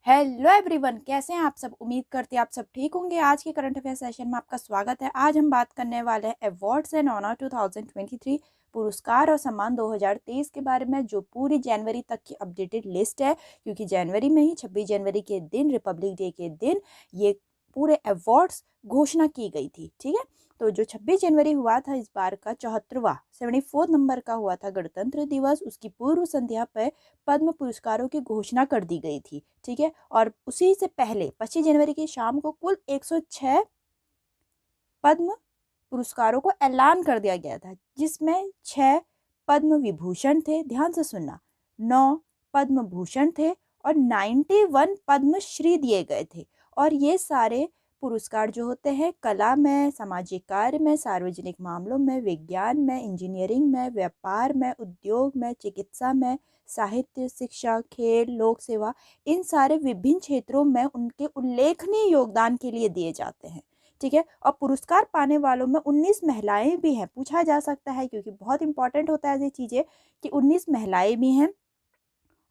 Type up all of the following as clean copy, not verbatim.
Hello everyone, कैसे हैं आप सब। उम्मीद करती हैं आप सब ठीक होंगे। आज के करंट अफेयर सेशन में आपका स्वागत है। आज हम बात करने वाले हैं अवार्ड्स एंड ऑनर 2023 पुरस्कार और सम्मान 2023 के बारे में, जो पूरी जनवरी तक की अपडेटेड लिस्ट है, क्योंकि जनवरी में ही 26 जनवरी के दिन, रिपब्लिक डे के दिन, ये पूरे अवार्ड्स घोषणा की गई थी। ठीक है, तो जो 26 जनवरी हुआ था इस बार का 74वां 74 नंबर का हुआ था गणतंत्र दिवस, उसकी पूर्व संध्या पर पद्म पुरस्कारों की घोषणा कर दी गई थी। ठीक है, और उसी से पहले 25 जनवरी की शाम को कुल 106 पद्म पुरस्कारों को ऐलान कर दिया गया था, जिसमें 6 पद्म विभूषण थे, ध्यान से सुनना, 9 पद्म भूषण थे और 91 पद्मश्री दिए गए थे। और ये सारे पुरस्कार जो होते हैं कला में, सामाजिक कार्य में, सार्वजनिक मामलों में, विज्ञान में, इंजीनियरिंग में, व्यापार में, उद्योग में, चिकित्सा में, साहित्य, शिक्षा, खेल, लोक सेवा, इन सारे विभिन्न क्षेत्रों में उनके उल्लेखनीय योगदान के लिए दिए जाते हैं। ठीक है, और पुरस्कार पाने वालों में 19 महिलाएं भी हैं। पूछा जा सकता है, क्योंकि बहुत इंपॉर्टेंट होता है ये चीज़ें, कि 19 महिलाएं भी हैं।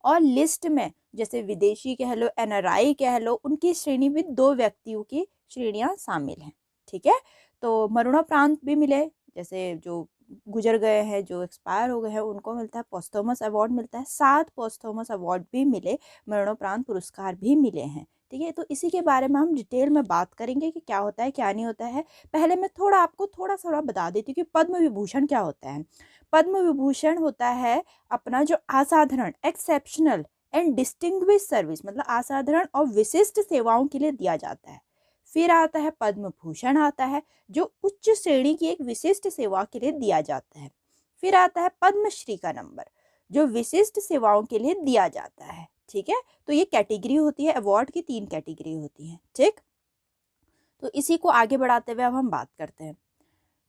और लिस्ट में जैसे विदेशी कह लो, एनआरआई कह लो, उनकी श्रेणी में 2 व्यक्तियों की श्रेणियां शामिल हैं। ठीक है, तो मरणोपरांत भी मिले, जैसे जो गुजर गए हैं, जो एक्सपायर हो गए हैं, उनको मिलता है पोस्थोमस अवार्ड मिलता है। 7 पोस्थोमस अवार्ड भी मिले, मरणोपरांत पुरस्कार भी मिले हैं। ठीक है, तो इसी के बारे में हम डिटेल में बात करेंगे कि क्या होता है क्या नहीं होता है। पहले मैं आपको थोड़ा बता देती हूँ कि पद्म विभूषण क्या होता है। पद्म विभूषण होता है अपना जो असाधारण, एक्सेप्शनल एंड डिस्टिंग्विश सर्विस, मतलब असाधारण और विशिष्ट सेवाओं के लिए दिया जाता है। फिर आता है पद्म भूषण, आता है जो उच्च श्रेणी की एक विशिष्ट सेवा के लिए दिया जाता है। फिर आता है पद्मश्री का नंबर, जो विशिष्ट सेवाओं के लिए दिया जाता है। ठीक है, तो ये कैटेगरी होती है, अवार्ड की 3 कैटेगरी होती है। ठीक, तो इसी को आगे बढ़ाते हुए अब हम बात करते हैं।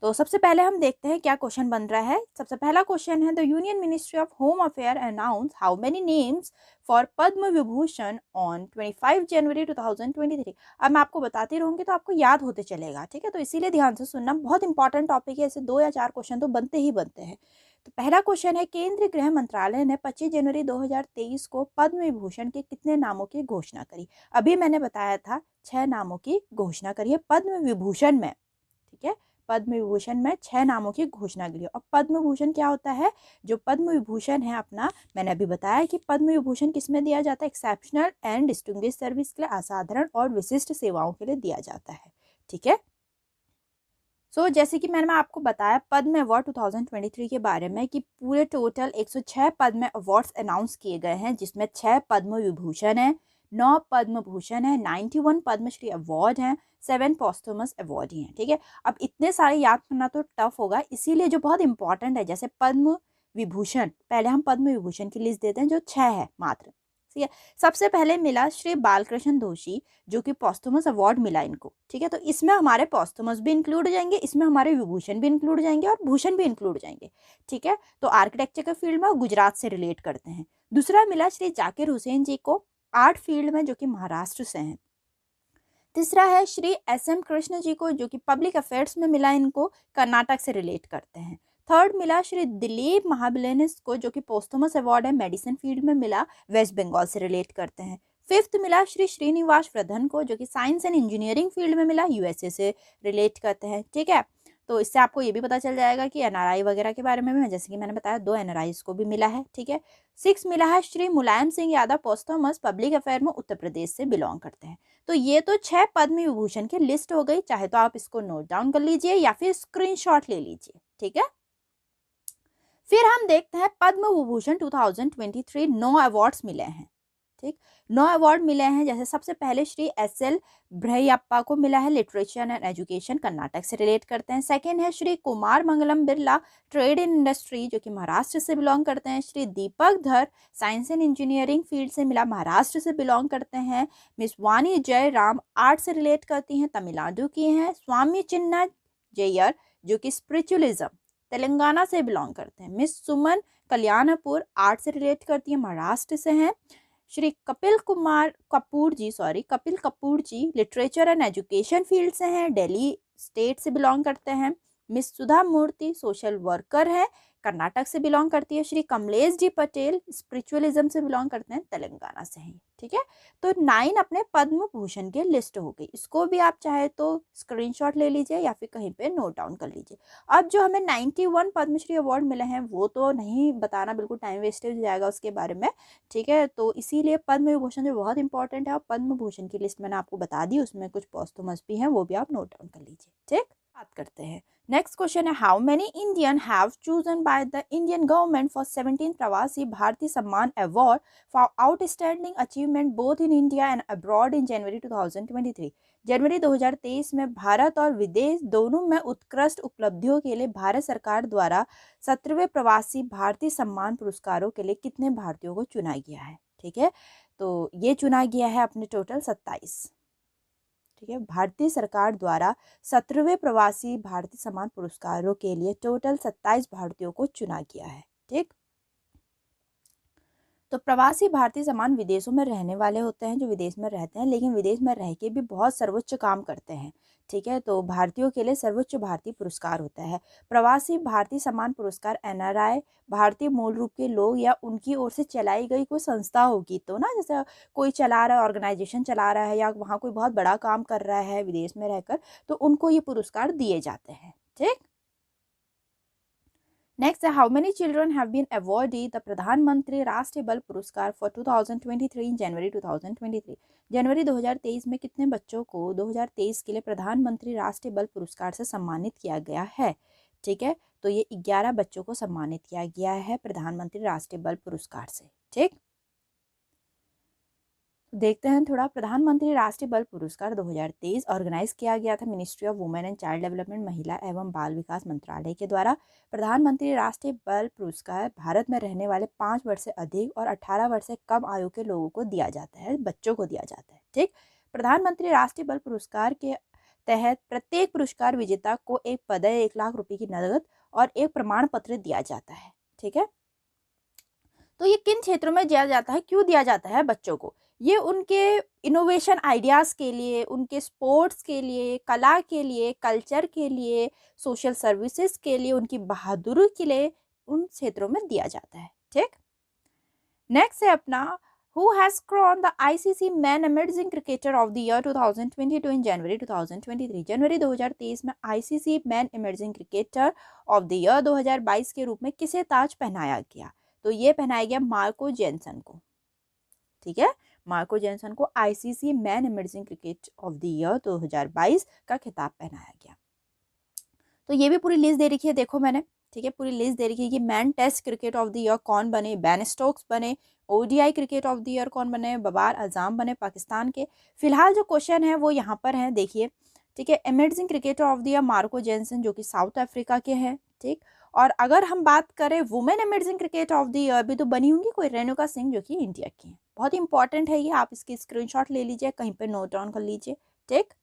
तो सबसे पहले हम देखते हैं क्या क्वेश्चन बन रहा है। सबसे पहला क्वेश्चन है, the union ministry of home affair announce how many names for Padma Vibhushan on 25 जनवरी 2023। अब मैं आपको बताती रहूंगी तो आपको याद होते चलेगा। ठीक है, तो इसीलिए ध्यान से सुनना, बहुत इंपॉर्टेंट टॉपिक है, ऐसे 2 या 4 क्वेश्चन तो बनते ही बनते हैं। तो पहला क्वेश्चन है, केंद्रीय गृह मंत्रालय ने 25 जनवरी 2023 को पद्म विभूषण के कितने नामों की घोषणा करी। अभी मैंने बताया था 6 नामों की घोषणा करी है पद्म विभूषण में। ठीक है, पद्म विभूषण में 6 नामों की घोषणा की। और पद्म भूषण क्या होता है, जो पद्म विभूषण है अपना, मैंने अभी बताया कि पद्म विभूषण किसमें दिया जाता है, एक्सेप्शनल एंड डिस्टिंग्विश सर्विस के लिए, असाधारण और विशिष्ट सेवाओं के लिए दिया जाता है। ठीक है, जैसे कि मैंने आपको बताया पद्म अवार्ड 2023 के बारे में, कि पूरे टोटल 106 पद्म अवार्ड्स अनाउंस किए गए हैं, जिसमें 6 पद्म विभूषण है, 9 पद्म भूषण है, 91 पद्मश्री अवार्ड हैं, 7 पोस्थुमस अवार्ड ही हैं। ठीक है, अब इतने सारे याद करना तो टफ होगा, इसीलिए जो बहुत इंपॉर्टेंट है, जैसे पद्म विभूषण, पहले हम पद्म विभूषण की लिस्ट देते हैं, जो 6 है मात्र। ठीक है, सबसे पहले मिला श्री बालकृष्ण दोषी, जो कि पोस्थुमस अवार्ड मिला इनको। ठीक है, तो इसमें हमारे पोस्थुमस भी इंक्लूड हो जाएंगे, इसमें हमारे विभूषण भी इंक्लूड हो जाएंगे और भूषण भी इंक्लूड हो जाएंगे। ठीक है, तो आर्किटेक्चर के फील्ड में गुजरात से रिलेट करते हैं। दूसरा मिला श्री जाकिर हुसैन जी को आर्ट फील्ड में, जो कि महाराष्ट्र से हैं। तीसरा है श्री SM कृष्ण जी को, जो कि पब्लिक अफेयर्स में मिला, इनको कर्नाटक से रिलेट करते हैं। थर्ड मिला श्री दिलीप महाबिलेनिस को, जो कि पोस्थुमस अवार्ड है, मेडिसिन फील्ड में मिला, वेस्ट बंगाल से रिलेट करते हैं। फिफ्थ मिला श्री श्रीनिवास वर्धन को, जो कि साइंस एंड इंजीनियरिंग फील्ड में मिला, USA से रिलेट करते हैं। ठीक है, तो इससे आपको ये भी पता चल जाएगा कि NRI वगैरह के बारे में भी, जैसे कि मैंने बताया 2 NRIs को भी मिला है। ठीक है, 6 मिला है श्री मुलायम सिंह यादव, पोस्थुमस, पब्लिक अफेयर में उत्तर प्रदेश से बिलोंग करते हैं। तो ये तो 6 पद्म विभूषण की लिस्ट हो गई। चाहे तो आप इसको नोट डाउन कर लीजिए या फिर स्क्रीनशॉट ले लीजिए। ठीक है, फिर हम देखते हैं पद्म विभूषण 2023 9 अवार्ड्स मिले हैं। ठीक, 9 अवार्ड मिले हैं। जैसे सबसे पहले श्री SL भ्रैयप्पा को मिला है, लिटरेचर एंड एजुकेशन, कर्नाटक से रिलेट करते हैं। सेकंड है Shri Kumar Mangalam Birla, trade in industry, जो कि महाराष्ट्र से बिलोंग करते हैं। श्री दीपक धर, साइंस एंड इंजीनियरिंग फील्ड से मिला, महाराष्ट्र से बिलोंग करते हैं। मिस वानी जय राम, आर्ट से रिलेट करती हैं, तमिलनाडु की हैं। स्वामी चिन्ना जय्यर, जो कि स्पिरिचुअलिज्म, तेलंगाना से बिलोंग करते हैं। मिस सुमन कल्याणपुर, आर्ट से रिलेट करती है, महाराष्ट्र से हैं। श्री कपिल कपूर जी लिटरेचर एंड एजुकेशन फील्ड से हैं, दिल्ली स्टेट से बिलोंग करते हैं। मिस सुधा मूर्ति सोशल वर्कर है, कर्नाटक से बिलोंग करती है। श्री कमलेश जी पटेल स्पिरिचुअलिज्म से बिलोंग करते हैं, तेलंगाना से हैं। ठीक है, तो 9 अपने पद्म भूषण की लिस्ट हो गई। इसको भी आप चाहे तो स्क्रीनशॉट ले लीजिए या फिर कहीं पे नोट डाउन कर लीजिए। अब जो हमें 91 पद्मश्री अवार्ड मिले हैं वो तो नहीं बताना, बिल्कुल टाइम वेस्टेज हो जाएगा उसके बारे में। ठीक है, तो इसीलिए पद्म विभूषण जो बहुत इंपॉर्टेंट है, और पद्म भूषण की लिस्ट मैंने आपको बता दी, उसमें कुछ पोस्टुमस भी हैं, वो भी आप नोट डाउन कर लीजिए। ठीक, बात करते हैं। नेक्स्ट क्वेश्चन है, how many Indian have chosen by the Indian government for 17 Pravasi Bharatiya Samman award for outstanding achievement both in India and abroad in January 2023। जनवरी 2023 में भारत और विदेश दोनों में उत्कृष्ट उपलब्धियों के लिए भारत सरकार द्वारा 17वें प्रवासी भारतीय सम्मान पुरस्कारों के लिए कितने भारतीयों को चुना गया है। ठीक है, तो ये चुना गया है अपने टोटल 27। ठीक है, भारतीय सरकार द्वारा 17वें प्रवासी भारतीय सम्मान पुरस्कारों के लिए टोटल 27 भारतीयों को चुना गया है। ठीक, तो प्रवासी भारतीय सम्मान विदेशों में रहने वाले होते हैं, जो विदेश में रहते हैं लेकिन विदेश में रह के भी बहुत सर्वोच्च काम करते हैं। ठीक है, तो भारतीयों के लिए सर्वोच्च भारतीय पुरस्कार होता है प्रवासी भारतीय सम्मान पुरस्कार। एनआरआई भारतीय मूल रूप के लोग या उनकी ओर से चलाई गई कोई संस्था होगी, तो ना जैसे कोई चला रहा है, ऑर्गेनाइजेशन चला रहा है या वहाँ कोई बहुत बड़ा काम कर रहा है विदेश में रहकर, तो उनको ये पुरस्कार दिए जाते हैं। ठीक, नेक्स्ट है, how many children have been awarded the Pradhanmantri Rashtriya बाल पुरस्कार फॉर 2023 इन जनवरी 2023। जनवरी 2023 में कितने बच्चों को 2023 के लिए प्रधानमंत्री राष्ट्रीय बाल पुरस्कार से सम्मानित किया गया है। ठीक है, तो ये 11 बच्चों को सम्मानित किया गया है प्रधानमंत्री राष्ट्रीय बाल पुरस्कार से। ठीक, देखते हैं थोड़ा। प्रधानमंत्री राष्ट्रीय बाल पुरस्कार 2023 ऑर्गेनाइज किया गया था ministry of women and child development, महिला एवं बाल विकास मंत्रालय के द्वारा। प्रधानमंत्री राष्ट्रीय बाल पुरस्कार भारत में रहने वाले 5 वर्ष से अधिक और 18 वर्ष से कम आयु के लोगों को दिया जाता है, बच्चों को दिया जाता है। ठीक, प्रधानमंत्री राष्ट्रीय बाल पुरस्कार के तहत प्रत्येक पुरस्कार विजेता को एक पदक 1 लाख रुपए की नकद और एक प्रमाण पत्र दिया जाता है। ठीक है, तो ये किन क्षेत्रों में दिया जाता है, क्यों दिया जाता है बच्चों को? ये उनके इनोवेशन आइडियाज़ के लिए, उनके स्पोर्ट्स के लिए, कला के लिए, कल्चर के लिए, सोशल सर्विसेज के लिए, उनकी बहादुरी के लिए उन क्षेत्रों में दिया जाता है। ठीक, नेक्स्ट है अपना, who has crowned the ICC man emerging cricketer of the year 2022 in January 2023। जनवरी 2023 में ICC man emerging cricketer of the year 2022 के रूप में किसे ताज पहनाया गया? तो ये पहनाया गया मार्को जेनसन को। ठीक है, मार्को जेनसन को ICC man amazing cricket of the year 2022 का खिताब पहनाया गया। तो ये भी पूरी लिस्ट दे रखी है, देखो मैंने। ठीक है, पूरी लिस्ट दे रखी है कि man test cricket of the year कौन बने, बेन स्टोक्स बने, ODI cricket of the year कौन बने, बाबर आजम बने पाकिस्तान के। फिलहाल जो क्वेश्चन है वो यहाँ पर है, देखिए। ठीक है, amazing cricketer of the year Marco Jansen जो कि साउथ अफ्रीका के हैं। ठीक, और अगर हम बात करें women amazing cricket of the year भी तो बनी होंगी कोई रेणुका सिंह जो कि इंडिया की हैं। बहुत इंपॉर्टेंट है ये, आप इसकी स्क्रीनशॉट ले लीजिए, कहीं पे नोट डाउन कर लीजिए। ठीक,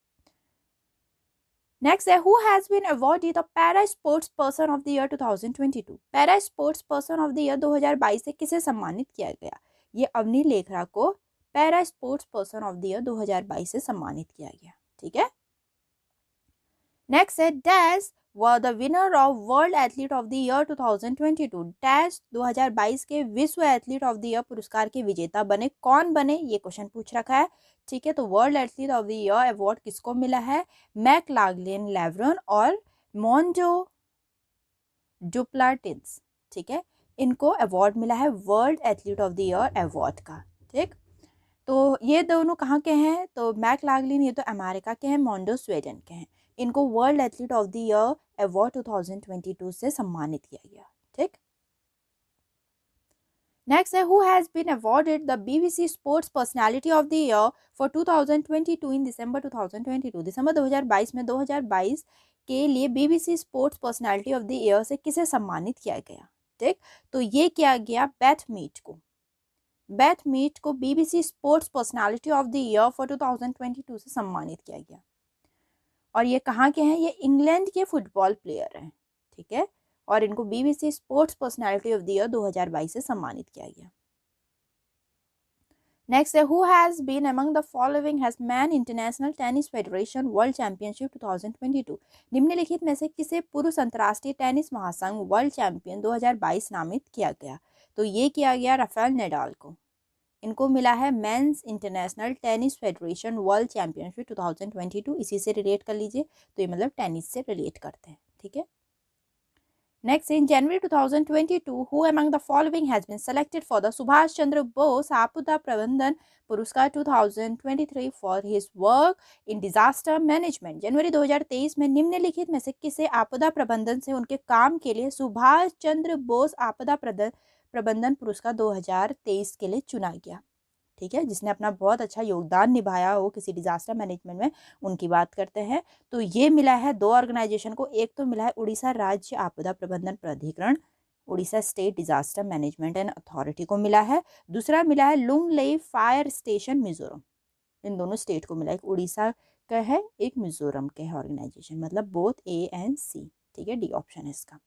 नेक्स्ट है, who has been awarded the para sports person of the year 2022। Para sports person of the year 2022 से किसे सम्मानित किया गया? ये अवनी लेखरा को para sports person of the year 2022 से सम्मानित किया गया। ठीक है, नेक्स्ट है, dash were the winner of World Athlete of the Year 2022। Dash 2022 के विश्व एथलीट ऑफ द ईयर पुरस्कार के विजेता बने, कौन बने, ये क्वेश्चन पूछ रखा है। ठीक है, तो world athlete of the year award किसको मिला है? मैकलागलिन लेवरन और मोंजो डुप्लाटिन्स। ठीक है, इनको अवार्ड मिला है world athlete of the year award का। ठीक, तो ये दोनों कहाँ के हैं? तो मैकलागलिन ये तो अमेरिका के हैं, मोंडो स्वीडन के हैं। इनको world athlete of the year award 2022 से सम्मानित किया गया। ठीक, नेक्स्ट है, who has been awarded the BBC sports personality of the year for 2022 in December 2022। दिसंबर 2022 में 2022 के लिए BBC sports personality of the year से किसे सम्मानित किया गया? ठीक, तो ये किया गया बेथ मीट को। बेथ मीट को BBC sports personality of the year for 2022 से सम्मानित किया गया। और ये कहाँ के हैं? ये इंग्लैंड के फुटबॉल प्लेयर हैं। ठीक है, और इनको BBC sports personality of the year 2022 से सम्मानित किया गया। नेक्स्ट है who has been among the following has man international tennis federation world championship 2022। निम्नलिखित में से किसे पुरुष अंतर्राष्ट्रीय टेनिस महासंघ वर्ल्ड चैंपियन 2022 नामित किया गया? तो ये किया गया राफेल नडाल को। इनको मिला है men's international tennis federation world championship 2022। इसी से रिलेट कर लीजिए, तो ये मतलब टेनिस से रिलेट करते हैं, ठीक है। Next, in January 2022, who among the following has been selected for the Subhash Chandra Bose Apuda Prabandhan पुरस्कार 2023 for his work in disaster management? जनवरी 2023 में निम्नलिखित में से किसे आपदा प्रबंधन से उनके काम के लिए सुभाष चंद्र बोस आपदा प्रबंधन पुरस्कार 2023 के लिए चुना गया? ठीक है, जिसने अपना बहुत अच्छा योगदान निभाया हो किसी डिजास्टर मैनेजमेंट में, उनकी बात करते हैं। तो ये मिला है दो ऑर्गेनाइजेशन को, एक तो मिला है उड़ीसा राज्य आपदा प्रबंधन प्राधिकरण, Orissa state disaster management and authority को मिला है। दूसरा मिला है लुंगलेई फायर स्टेशन मिजोरम। इन दोनों स्टेट को मिला, एक उड़ीसा का है, एक मिजोरम के है ऑर्गेनाइजेशन, मतलब बोथ ए एंड सी। ठीक है, डी ऑप्शन है इसका।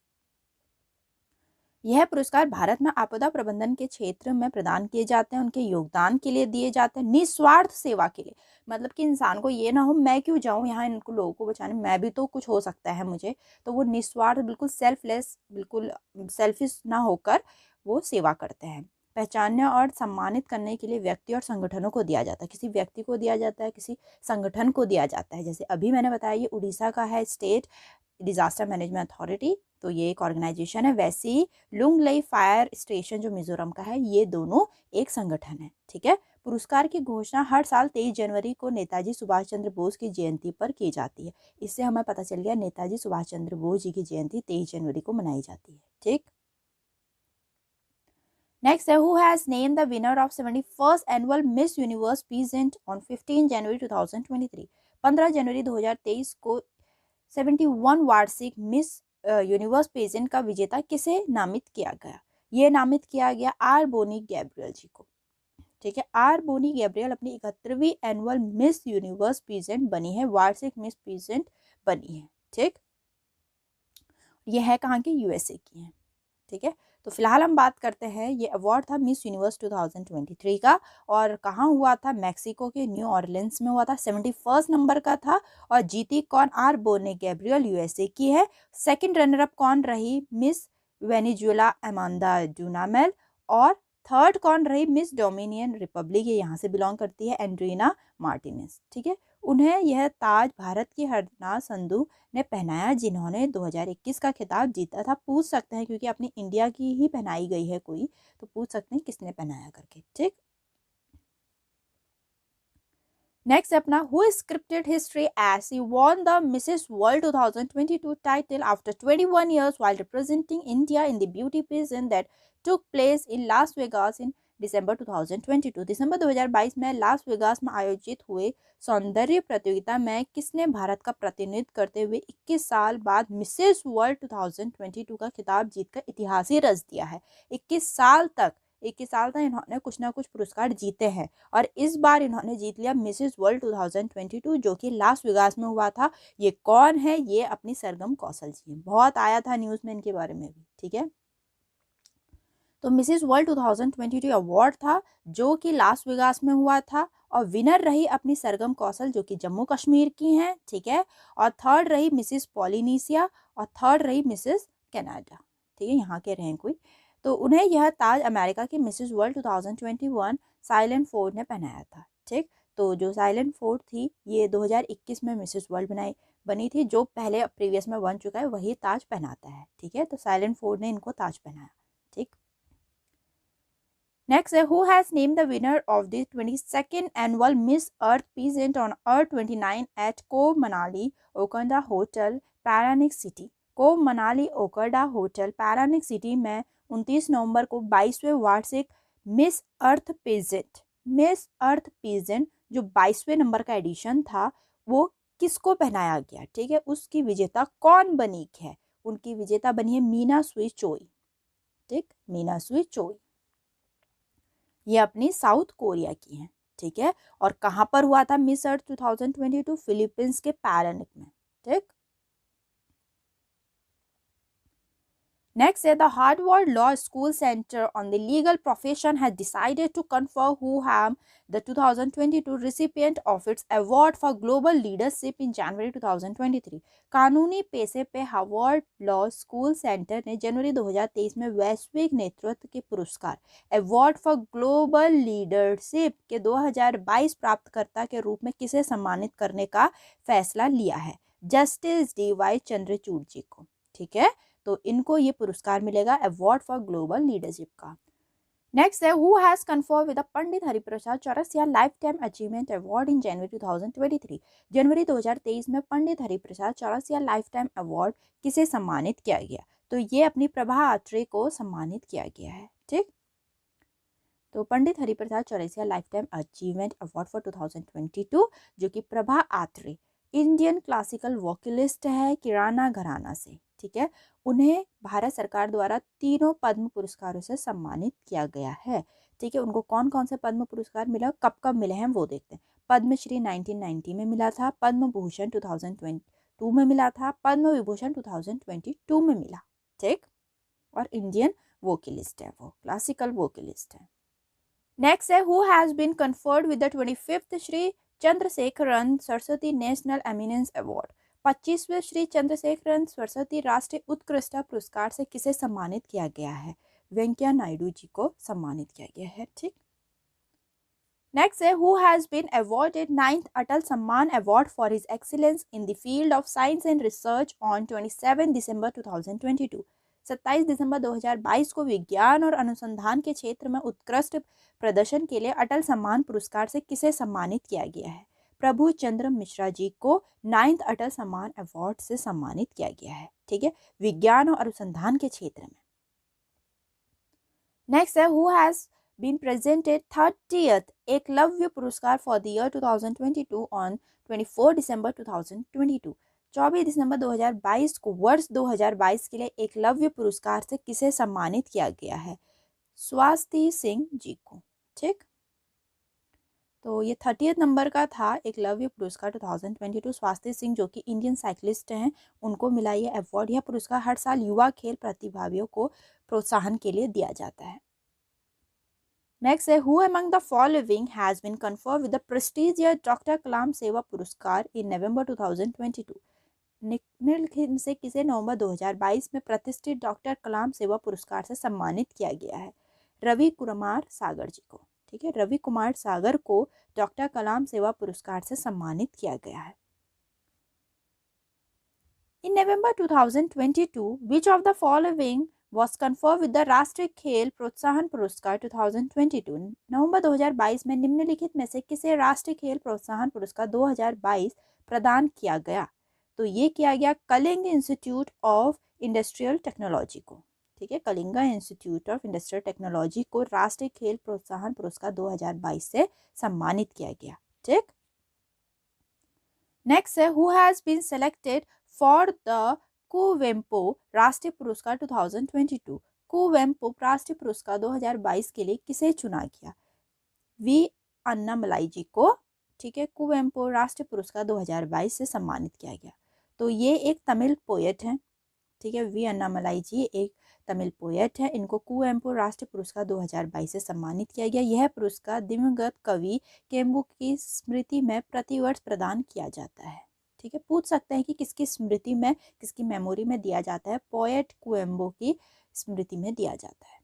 यह पुरस्कार भारत में आपदा प्रबंधन के क्षेत्र में प्रदान किए जाते हैं, उनके योगदान के लिए दिए जाते हैं, निस्वार्थ सेवा के लिए। मतलब कि इंसान को ये ना हो मैं क्यों जाऊं यहाँ इनको लोगों को बचाने, मैं भी तो कुछ हो सकता है मुझे, तो वो निस्वार्थ, बिल्कुल सेल्फलेस, बिल्कुल सेल्फिश ना होकर वो सेवा करते हैं। पहचानने और सम्मानित करने के लिए व्यक्ति और संगठनों को दिया जाता है, किसी व्यक्ति को दिया जाता है, किसी संगठन को दिया जाता है। जैसे अभी मैंने बताया ये उड़ीसा का है स्टेट डिजास्टर मैनेजमेंट अथॉरिटी, तो ये एक ऑर्गेनाइजेशन है। वैसे ही लुंगलेई फायर स्टेशन जो मिजोरम का है, ये दोनों एक संगठन है। ठीक है, पुरस्कार की घोषणा हर साल 23 जनवरी को नेताजी सुभाष चंद्र बोस की जयंती पर की जाती है। इससे हमें पता चल गया नेताजी सुभाष चंद्र बोस जी की जयंती 23 जनवरी को मनाई जाती है। ठीक, नेक्स्ट है who has named the winner of 71st annual miss universe peasant on 15 जनवरी 2023। 15 जनवरी 2023 को 71 वार्षिक मिस यूनिवर्स पेजेंट का विजेता किसे नामित किया गया? ये नामित किया गया आर बोनी गैब्रियल जी को। ठीक है, आर बोनी गैब्रियल अपनी 71वीं एनुअल मिस यूनिवर्स पेजेंट बनी है, वार्षिक मिस पेजेंट बनी है। ठीक, ये है कहाँ की? यूएसए की है। ठीक है, तो फिलहाल हम बात करते हैं, ये अवार्ड था मिस यूनिवर्स 2023 का, और कहाँ हुआ था? मैक्सिको के न्यू ऑर्लिन्स में हुआ था, 71 नंबर का था। और जीती कौन? आर बोने गैब्रियल, यूएसए की है। सेकंड रनर अप कौन रही? Miss Venezuela Amanda डुनामेल। और थर्ड कौन रही? मिस डोमिनियन रिपब्लिक, ये यहाँ से बिलोंग करती है, एंड्रीना मार्टिनेज। ठीक है, उन्हें यह ताज भारत की हरना संधू ने पहनाया, जिन्होंने 2021 का खिताब जीता था। पूछ सकते हैं क्योंकि अपनी इंडिया की ही पहनाई गई है कोई, तो पूछ सकते हैं किसने पहनाया करके। ठीक, नेक्स्ट अपना who scripted history as he won the Mrs world 2022 title after 21 years while representing India in the beauty pageant that took place in Las Vegas in दिसंबर 2022। दिसंबर 2022 में लास वेगास में आयोजित हुए सौंदर्य प्रतियोगिता में किसने भारत का प्रतिनिधित्व करते हुए 21 साल बाद मिसेस वर्ल्ड 2022 का खिताब जीतकर इतिहास ही रच दिया है? 21 साल तक इन्होंने कुछ ना कुछ पुरस्कार जीते हैं, और इस बार इन्होंने जीत लिया मिसेस वर्ल्ड 2022 जो कि लास वेगास में हुआ था। ये कौन है? ये अपनी सरगम कौशल जी हैं, बहुत आया था न्यूज़ में इनके बारे में भी। ठीक है, तो मिसेस वर्ल्ड 2022 अवार्ड था जो कि लास वेगास में हुआ था, और विनर रही अपनी सरगम कौशल जो कि जम्मू कश्मीर की हैं। ठीक है, और थर्ड रही मिसेस पॉलिनेशिया, और थर्ड रही मिसेस कनाडा। ठीक है, यहाँ के रहे कोई। तो उन्हें यह ताज अमेरिका की मिसेस वर्ल्ड 2021 साइलेंट फोर्ड ने पहनाया था। ठीक, तो जो साइलेंट फोर्ड थी ये 2021 में मिसेस वर्ल्ड बनी थी, जो पहले प्रीवियस में बन चुका है वही ताज पहनाता है। ठीक है, तो साइलेंट फोर्ड ने इनको ताज पहनाया। ठीक, next, who has named the winner of the 22nd annual Miss Earth pageant on Earth 29 at Cove Manali Okada Hotel, Paranik City? Cove Manila Okada hotel Paranaque city में 29 नवंबर को 22वें वार्षिक मिस अर्थ पेजेंट जो 22वें number का addition था, वो किसको पहनाया गया? ठीक है, उसकी विजेता कौन बनी है? उनकी विजेता बनी है मीना सुई चोई। ठीक, मीना सुई चोई ये अपनी साउथ कोरिया की हैं। ठीक है, और कहाँ पर हुआ था मिस अर्थ 2022? फिलीपींस के पैरानिक में। ठीक, Next, the Harvard Law School Center on the Legal Profession has decided to confer Hu Ham the 2022 recipient of its award for global leadership in January 2023. कानूनी पेशे पे हार्वर्ड लॉ स्कूल सेंटर ने जनवरी 2023 में वैश्विक नेतृत्व के पुरस्कार अवार्ड फॉर ग्लोबल लीडरशिप के 2022 प्राप्तकर्ता के रूप में किसे सम्मानित करने का फैसला लिया है? जस्टिस DY चंद्रचूड़ जी को। ठीक है, तो इनको ये पुरस्कार मिलेगा अवार्ड फॉर ग्लोबल लीडरशिप का। नेक्स्ट है, who has confirm with Pandit Hariprasad Chaurasia lifetime achievement award in January 2023। जनवरी 2023 में Pandit Hariprasad Chaurasia lifetime award किसे सम्मानित किया गया? तो ये अपनी प्रभा आत्रे को सम्मानित किया गया है। ठीक, तो Pandit Hariprasad Chaurasia lifetime achievement award for 2022 जो कि Prabha Atre Indian classical vocalist है किराना घराना से। ठीक है, उन्हें भारत सरकार द्वारा 3 पद्म पुरस्कारों से सम्मानित किया गया है। ठीक है, उनको कौन कौन से पद्म पुरस्कार मिला, कब कब मिले हैं वो देखते हैं। पद्मश्री 1990 में मिला था, पद्म भूषण 2022 में मिला था, पद्म विभूषण 2022 में मिला। ठीक, और इंडियन वोकलिस्ट है, वो क्लासिकल वोकलिस्ट है। नेक्स्ट है, who has been conferred with the 25th Shri Chandrashekharan Saraswati national eminence award. 25वें श्री चंद्रशेखरन सरस्वती राष्ट्रीय उत्कृष्टता पुरस्कार से किसे सम्मानित किया गया है? वेंकैया नायडू जी को सम्मानित किया गया है। ठीक, नेक्स्ट है, who has been awarded 9th Atal Samman award for his excellence in the field of science and research on 27 दिसंबर 2022। 27 दिसंबर 2022 को विज्ञान और अनुसंधान के क्षेत्र में उत्कृष्ट प्रदर्शन के लिए अटल सम्मान पुरस्कार से किसे सम्मानित किया गया है? प्रभु चंद्र मिश्रा जी को 9th अटल सम्मान अवार्ड से सम्मानित किया गया है। ठीक है, विज्ञान और अनुसंधान के क्षेत्र में। नेक्स्ट है, who has been presented 30th Eklavya Puraskar for the year 2022 on 24 दिसंबर 2022। 24 दिसंबर 2022 को वर्ष 2022 के लिए एकलव्य पुरस्कार से किसे सम्मानित किया गया है? स्वाति सिंह जी को। ठीक, तो ये 30th नंबर का था एकलव्य पुरस्कार 2022। स्वाति सिंह जो कि इंडियन साइक्लिस्ट हैं, उनको मिला ये अवार्ड। यह पुरस्कार हर साल युवा खेल प्रतिभागियों को प्रोत्साहन के लिए दिया जाता है। नेक्स्ट है, who among the following has been conferred with the prestigious doctor Kalam Seva Puraskar इन नवंबर 2022। निम्नलिखित से किसे नवंबर 2022 में प्रतिष्ठित डॉक्टर कलाम सेवा पुरस्कार से सम्मानित किया गया है? रवि कुमार सागर जी को। ठीक है, रवि कुमार सागर को डॉक्टर कलाम सेवा पुरस्कार से सम्मानित किया गया है। इन नवंबर 2022 which of the following was conferred with the राष्ट्रीय खेल प्रोत्साहन पुरस्कार 2022। नवंबर 2022 में निम्नलिखित में से किसे राष्ट्रीय खेल प्रोत्साहन पुरस्कार 2022 प्रदान किया गया? तो ये किया गया Kalinga institute of industrial technology को। ठीक है, Kalinga institute of industrial technology को राष्ट्रीय खेल प्रोत्साहन पुरस्कार 2022 से सम्मानित किया गया। ठीक, नेक्स्ट है, who has been selected for the Kuvempu Rashtriya Puraskar 2022। Kuvempu Rashtriya Puraskar 2022 के लिए किसे चुना गया? वी अन्नामलाई जी को। ठीक है, कुवेम्पु राष्ट्रीय पुरस्कार 2022 से सम्मानित किया गया। तो ये एक तमिल पोएट हैं। ठीक है, वी अन्नामलाई जी एक तमिल पोएट है। इनको कुवेम्पु राष्ट्रीय पुरस्कार 2022 से सम्मानित किया गया। यह पुरस्कार दिवंगत कवि केम्बु की स्मृति में प्रतिवर्ष प्रदान किया जाता है। ठीक है, पूछ सकते हैं कि किसकी स्मृति में, किसकी मेमोरी में दिया जाता है? पोएट कुवेम्बु की स्मृति में दिया जाता है।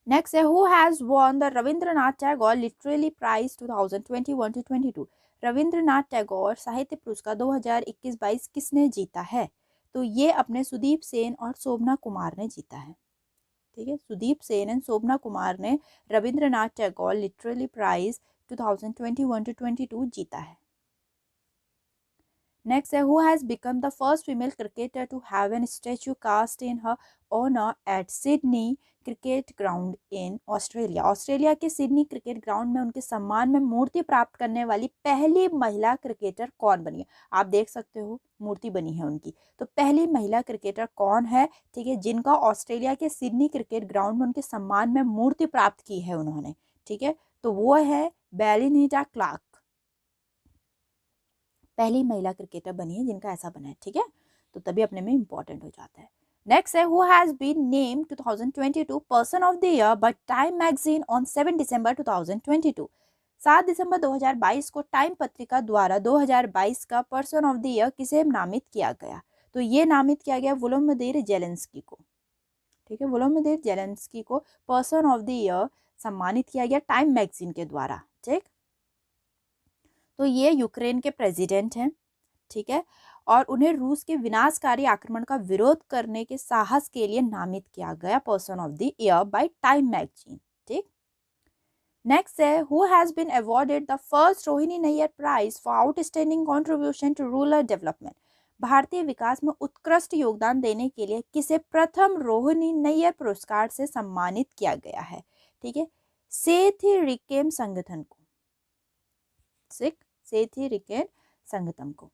नेक्स्ट है, who has won the Rabindranath Tagore literary prize 2021-22। Rabindranath Tagore Sahitya Puraskar 2021-22 किसने जीता है? तो ये अपने सुदीप सेन और शोभना कुमार ने जीता है। ठीक है, सुदीप सेन एंड शोभना कुमार ने रविंद्रनाथ टैगोर लिटरेरी प्राइज 2021-22 जीता है। Next, who has become the first female cricketer to have a statue cast in her honor at Sydney Cricket Ground in Australia। Australia के सिडनी क्रिकेट ग्राउंड में उनके सम्मान में मूर्ति प्राप्त करने वाली पहली महिला क्रिकेटर कौन बनी है? आप देख सकते हो मूर्ति बनी है उनकी। तो पहली महिला क्रिकेटर कौन है? ठीक है, जिनका ऑस्ट्रेलिया के सिडनी क्रिकेट ग्राउंड में उनके सम्मान में मूर्ति प्राप्त की है उन्होंने। ठीक है, तो वो है बेलिनीटा क्लार्क, पहली महिला क्रिकेटर बनी है जिनका ऐसा बना है। ठीक है, तो तभी अपने में इंपॉर्टेंट हो जाता है। नेक्स्ट है, who has been named 2022 person of the year by Time magazine on 7 दिसंबर 2022। 7 दिसंबर 2022 को टाइम पत्रिका द्वारा 2022 का पर्सन ऑफ द ईयर किसे नामित किया गया? तो ये नामित किया गया वोलोदिमीर जेलेंस्की को। ठीक है, वोलोदिमीर जेलेंस्की को पर्सन ऑफ द ईयर सम्मानित किया गया टाइम मैगजीन के द्वारा। ठीक, तो ये यूक्रेन के प्रेसिडेंट हैं। ठीक है, और उन्हें रूस के विनाशकारी आक्रमण का विरोध करने के साहस के लिए नामित किया गया person of the year by Time magazine. ठीक, नेक्स्ट है, who has been awarded the first Rohini Nayyar prize for outstanding contribution to rural development. भारतीय विकास में उत्कृष्ट योगदान देने के लिए किसे प्रथम रोहिणी नैयर पुरस्कार से सम्मानित किया गया है? ठीक है, सेथी रिकेम संगठन को, सेथी रिकेम संगठन को।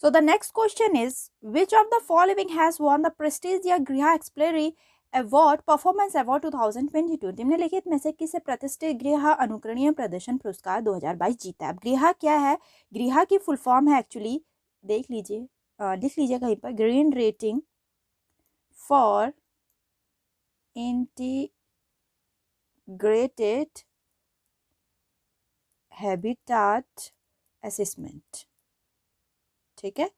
So the next question is, which of the following has won the prestigious Griha Exemplary Award Performance Award 2022? निम्नलिखित में से किसे प्रतिष्ठित गृह अनुकरणीय प्रदर्शन पुरस्कार 2022 जीता है? अब गृह क्या है? गृह की फुल फॉर्म है, एक्चुअली देख लीजिए, लिख लीजिए कहीं पर, green rating for integrated habitat assessment. ठीक है,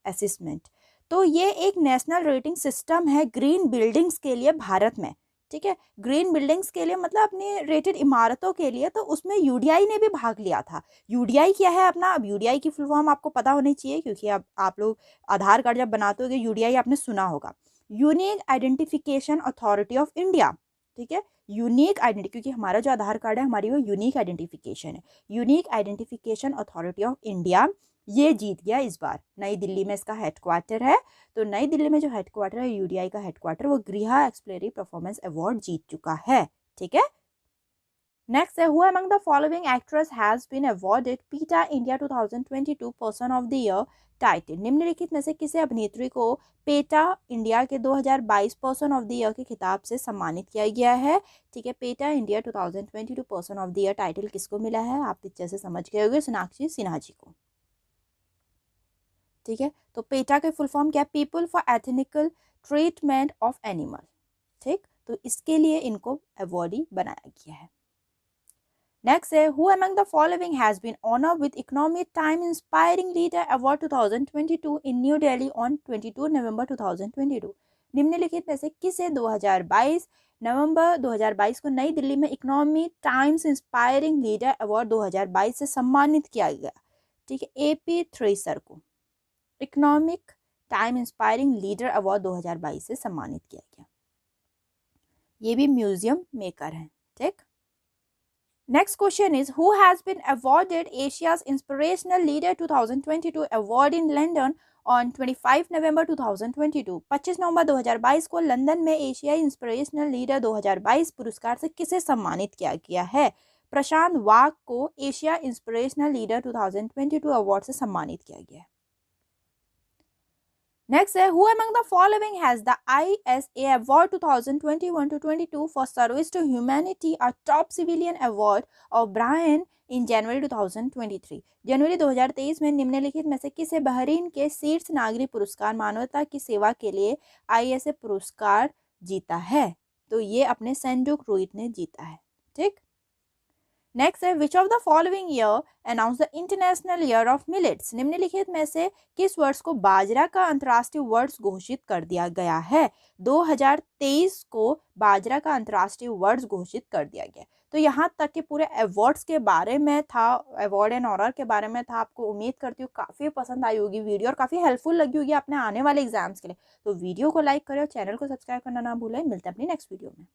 असेसमेंट। तो ये एक नेशनल रेटिंग सिस्टम है ग्रीन बिल्डिंग्स के लिए भारत में। ठीक है, ग्रीन बिल्डिंग्स के लिए मतलब अपनी रेटेड इमारतों के लिए, तो उसमें यूडीआई ने भी भाग लिया था। यूडीआई क्या है अपना? अब यूडीआई की फुल फॉर्म आपको पता होनी चाहिए, क्योंकि अब आप लोग आधार कार्ड जब बनाते हो, यूडीआई आपने सुना होगा, unique identification authority of India. ठीक है, यूनिक आइडेंटिटी, क्योंकि हमारा जो आधार कार्ड है हमारी वो यूनिक आइडेंटिफिकेशन है, unique identification authority of India ये जीत गया इस बार। नई दिल्ली में इसका हेडक्वार्टर है, तो नई दिल्ली में जो हेडक्वार्टर है यूडीआई का हेडक्वार्टर, वो गृह एक्सप्लेनरी परफॉर्मेंस अवार्ड जीत चुका है। ठीक है, नेक्स्ट है, who among the following actress has been awarded PETA India 2022 person of the year title. निम्नलिखित में से किसे अभिनेत्री को पेटा इंडिया के 2022 पर्सन ऑफ द ईयर के खिताब से सम्मानित किया गया है? ठीक है, PETA India 2022 person of the year title किसको मिला है? आप पिक्चर से समझ गए होंगे, सोनाक्षी सिन्हा जी को। ठीक है, तो पेटा के फुल फॉर्म क्या? People for ethnical treatment of animal. ठीक, तो इसके लिए इनको अवॉर्डी बनाया गया है। नेक्स्ट है, who among the following has been honoured with economic time inspiring leader award 2022 in New Delhi on 22 November 2022। निम्नलिखित में से किसे 2022 नवंबर 2022 को नई दिल्ली में economic times inspiring leader award 2022 से सम्मानित किया गया? ठीक है, एपी थ्रेसर को economic time inspiring leader award 2022 से सम्मानित किया गया। ये भी म्यूजियम मेकर हैं। ठीक, next question is, who has been awarded Asia's inspirational leader 2022 award in London on 25 नवंबर 2022। 25 नवंबर 2022 को लंदन में एशियाई इंस्पिरेशनल लीडर 2022 पुरस्कार से किसे सम्मानित किया गया है? प्रशांत वाघ को एशिया इंस्पिरेशनल लीडर 2022 अवार्ड से सम्मानित किया गया है। नेक्स्ट है, who among the following has the ISA award 2021-22 for service to humanity, a top civilian award of Bahrain in January 2023। जनवरी 2023 में निम्नलिखित में से किसे बहरीन के शीर्ष नागरिक पुरस्कार मानवता की सेवा के लिए ISA पुरस्कार जीता है? तो ये अपने सेंडुक रोहित ने जीता है। ठीक, नेक्स्ट है, which of the following year announce the international year of millets. निम्नलिखित में से किस वर्ष को बाजरा का अंतर्राष्ट्रीय वर्ष घोषित कर दिया गया है? 2023 को बाजरा का अंतर्राष्ट्रीय वर्ष घोषित कर दिया गया। तो यहाँ तक के पूरे अवार्ड्स के बारे में था, अवार्ड एंड ऑनर के बारे में था। आपको उम्मीद करती हूँ काफ़ी पसंद आई होगी वीडियो और काफ़ी हेल्पफुल लगी होगी अपने आने वाले एग्जाम्स के लिए। तो वीडियो को लाइक करें और चैनल को सब्सक्राइब करना ना भूलें। मिलते हैं अपनी नेक्स्ट वीडियो में।